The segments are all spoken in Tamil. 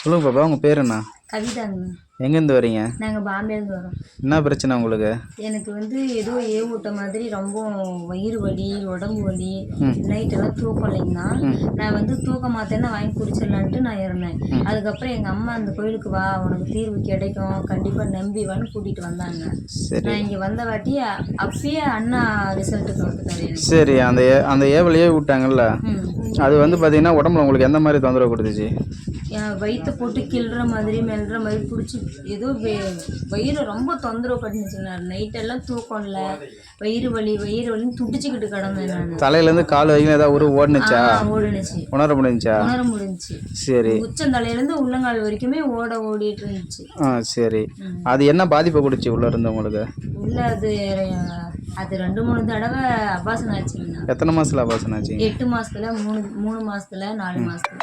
சொல்லுங்க பாப்பா, உங்க பேர் என்ன? கவிதாங்கண்ணா. எங்கேருந்து வரீங்க? நாங்கள் பாம்பேலேருந்து வரோம். என்ன பிரச்சனை உங்களுக்கு? எனக்கு ஏதோ ஏவூட்ட மாதிரி ரொம்ப வயிறு வலி, உடம்பு வலி, நைட்டெல்லாம் தூக்கம் இல்லைங்கண்ணா. நான் தூக்க மாத்தேன்னு வாங்கி குடிச்சிடலான்ட்டு நான் இருந்தேன். அதுக்கப்புறம் எங்கள் அம்மா அந்த கோயிலுக்கு வா, உனக்கு தீர்வு கிடைக்கும், கண்டிப்பாக நம்பி வான்னு கூட்டிகிட்டு வந்தாங்க. நான் இங்கே வந்த வாட்டி அப்பயே அண்ணா ரிசல்ட்டுக்கு வந்துட்டாரு. சரி, அந்த ஏவலையே விட்டாங்கல்ல, அது பார்த்தீங்கன்னா உடம்புல உங்களுக்கு எந்த மாதிரி தொந்தரவு கொடுத்துச்சு? வயிற்ற போட்டு கிள்ற மாதிரி மெல்ற மாதிரி பிடிச்சி ஏதோ வயிறு ரொம்ப தொந்தரவு பண்ணிச்சுங்க. நைட்டெல்லாம் தூக்கம் இல்லை, வயிறு வலின்னு துடிச்சுக்கிட்டு கிடந்தேன் நான். தலையிலேருந்து கால் வரைக்கும் ஏதாவது ஓடுனுச்சா? ஓடுனுச்சு. உணர முடிஞ்சுச்சு. சரி. உச்சந்தலையிலேருந்து உள்ளங்கால் வரைக்குமே ஓடிட்டு இருந்துச்சு. சரி. அது என்ன பாதிப்பை கொடுச்சு உள்ள இருந்து உங்களுக்கு? உள்ள அது 2-3 தடவை அபாசனம் ஆச்சுங்கண்ணா. எத்தனை மாசத்துல அபாசனம் ஆச்சு? 8 மாசத்துல, 3 மாசத்துல, 4 மாசத்துல.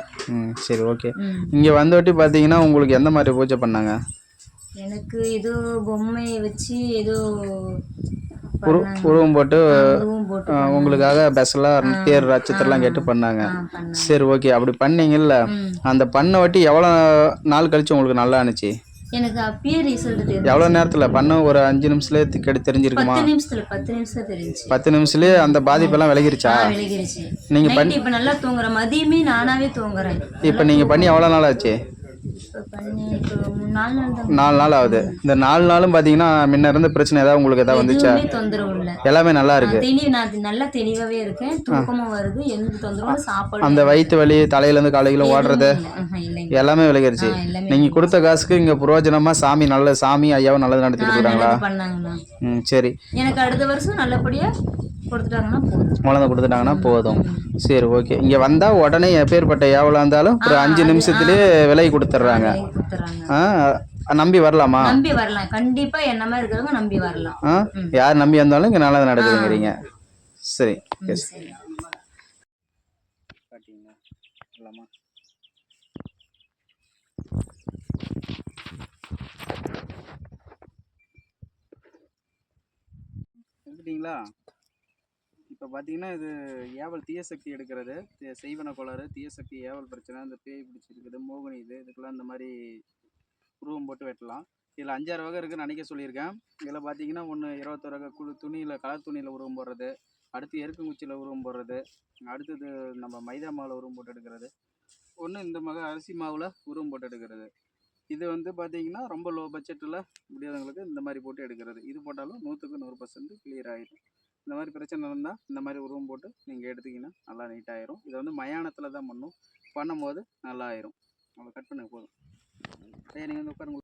சரி, ஓகே. இங்க வந்தோட்டி பாத்தீங்கன்னா உங்களுக்கு எந்த மாதிரி பூஜை பண்ணாங்க? எனக்கு ஏதோ பொம்மையை வச்சு ஏதோ உருவம் போட்டு உங்களுக்காக ஸ்பெஷலா பேர் நட்சத்திரம்லாம் கேட்டு பண்ணாங்க. சரி, ஓகே. அப்படி பண்ணீங்கல்ல, அந்த பண்ண வாட்டி எவ்வளவு நாள் கழிச்சு உங்களுக்கு நல்லா ஆனிச்சு? எனக்கு அப்பயே ரிசல்ட் தெரியும். எவ்வளவு நேரத்துல பண்ண? ஒரு 5 நிமிஷத்துல தெரிஞ்சிருக்குமா? 10 நிமிஷத்துல தெரிஞ்சு. 10 நிமிஷத்துலயே அந்த பாதிப்பெல்லாம் விலகிருச்சா? விலகிருச்சு. நீங்க இப்ப நல்லா தூங்குறேன். மதியமே நானாவே தூங்குறேன். இப்ப நீங்க பண்ணி எவ்வளவு நாள் ஆச்சு? 4 நாள் ஆகுது. இந்த 4 நாளும் பாத்தீங்கன்னா முன்ன இருந்த பிரச்சனை ஏதாவது உங்களுக்கு ஏதாவது வந்துச்சா? தொந்தரவு இல்ல. எல்லாமே நல்லா இருக்கு. நான் நல்லா தெளிவாவே இருக்கேன். தூக்கமும் வருது. எந்த தொந்தரவும் சாப்பாடு. அந்த வயிற்று வலி, தலையில இருந்து காலையில ஓடுறது எல்லாமே விலகிருச்சு. நீங்க கொடுத்த காசுக்கு இங்க புரோஜனமா சாமி நல்ல சாமி ஐயாவும் நல்லது நடத்தி கொடுக்குறாங்களா? சரி. எனக்கு அடுத்த வருஷம் நல்லபடியா குழந்தை கொடுத்துட்டாங்கன்னா போதும். சரி, ஓகே. இங்க வந்தா உடனே எப்பேற்பட்ட ஏவலா இருந்தாலும் ஒரு 5 நிமிஷத்துலயே விலை கொடுத்துட்றாங்க. நம்பி வரலாமா? நம்பி வரலாம். கண்டிப்பா என்ன மாதிரி இருக்கிறவங்க நம்பி வரலாம். யார் நம்பி வந்தாலும் இங்க நல்லது நடக்குதுங்கிறீங்க. சரி. இப்போ பார்த்தீங்கன்னா இது ஏவல் தீய சக்தி எடுக்கிறது, செய்வன கோளாறு, தீய சக்தி, ஏவல் பிரச்சனை, இந்த பேய் பிடிச்சிருக்குது, மோகினி, இதுக்கெல்லாம் இந்த மாதிரி உருவம் போட்டு வெட்டலாம். இதில் 5-6 வகை இருக்குன்னு நினைக்க சொல்லியிருக்கேன். இதில் பார்த்தீங்கன்னா ஒன்று 21 வகை துணியில், கலர் துணியில் உருவம் போடுறது, அடுத்து எருக்குங்குச்சியில் உருவம் போடுறது, அடுத்தது நம்ம மைதா மாவில் உருவம் போட்டு எடுக்கிறது, ஒன்று இந்த அரிசி மாவில் உருவம் போட்டு எடுக்கிறது. இது பார்த்தீங்கன்னா ரொம்ப லோ பட்ஜெட்டில் முடியாதவங்களுக்கு இந்த மாதிரி போட்டு எடுக்கிறது. இது போட்டாலும் 100க்கு 100% கிளியர் ஆகிடும். இந்த மாதிரி பிரச்சனை இருந்தால் இந்த மாதிரி உருவம் போட்டு நீங்கள் எடுத்திங்கன்னா நல்லா நீட்டாகிடும். இதை மயானத்தில் தான் பண்ணும்போது நல்லா ஆயிரும். அவ்வளோ கட் பண்ண போதும். நீங்கள் உட்காருங்க.